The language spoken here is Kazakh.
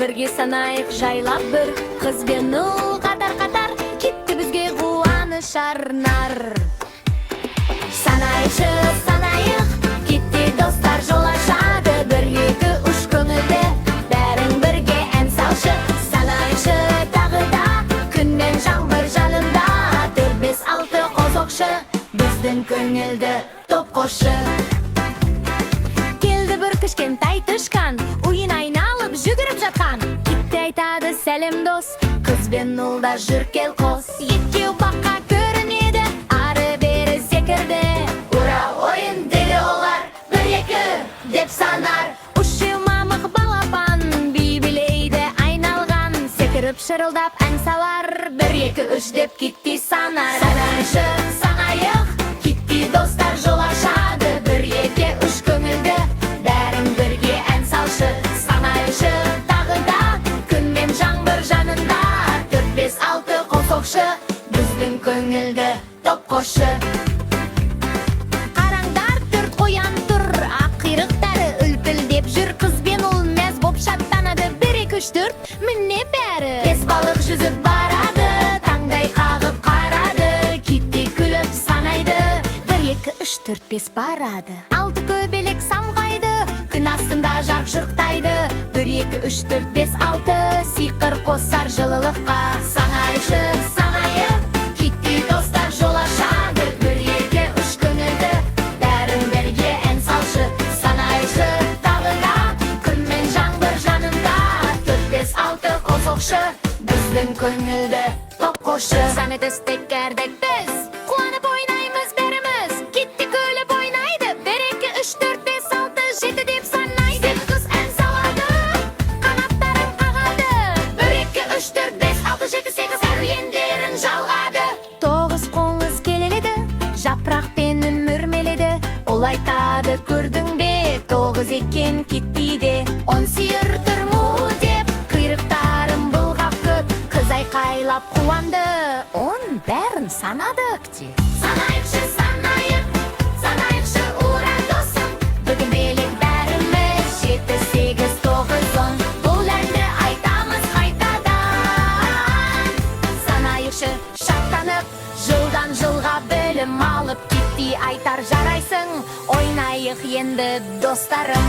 бірге санайық жайлап бір қыз бен ұл қатар-қатар кетті бізге қуаныш арнар. Санайықшы, санайық, кетті достар жол ашады, бір екі үш көңілді бәрің бірге ән салшы. Санайықшы тағы да күннен жаңбыр жанында, 4-5-6 қосоқшы біздің көңілді топ қошы. Келді бір кішкентай тышқан, ойын айналып жүгіріп жатқан, кетті айтады сәлем дос, қыз бен ұлда жүр кел қос. Екеу баққа көрінеді, ары бері секірді, ура ойын деді олар, бір екі деп санар. Үшеу мамық балапан би билейді айналған, секіріп шырылдап ән салар, бір екі үш деп кетті санар. Санайшы санайық, кетті достар жол ашады, бір екі үш көңілді бәрің бірге ән салшы. Санайшы тағы да күн мен жаңбыр жанында, 4-5-6 қосоқшы біздің көңілді топ қошы. Қараңдар төрт қоян тұр, ақ құйрықтары үлпілдеп жүр, қыз бен ұл мәз боп шаттанады, 1-2-3-4 міне бәрі. 5 балық жүзіп барады, таңдай қағып қарады, кетті күліп санайды, 1-2-3-4-5 барады. 6 көбелек самғайды, күн астында жарқ жұрқтайды, 1-2-3-4-5-6 сиқыр қосар жылылыққа. Санайшы санайық, кетті достар жол ашады, 1-2-3 көңілді бәрің бірге ән салшы. Санайшы тағы да күн мен жаңбыр жанында, 4-5-6 қосоқшы біздің көңілді топ қошы. Самет істекердік біз қуанып ойнаймыз бәріміз, кетті күліп ойнайды, 1-2-3-4-5-6 7 деп санайды, қыз ән салады, қанаттарын қағады, 1-2-3-4-5-6-7-8 әуендерін жалғады. 9 қоңыз келеледі, жапырақпен мүрмеледі, ол айтады көрдің бе 9 екен кетпейді. 10 сиыр тұр му деп құйрықтарын бұлғап көп, қыз айқайлап қуанды, 10 бәрін санады. Санайықшы санайық, санайықшы ура досым, бүгін белек бәріміз, 7-8-9-10 бұл әнді айтамыз қайтадан. Санайықшы шаттанып, жылдан жылға білім алып, кетті айтар жарайсың, ойнайық енді достарым.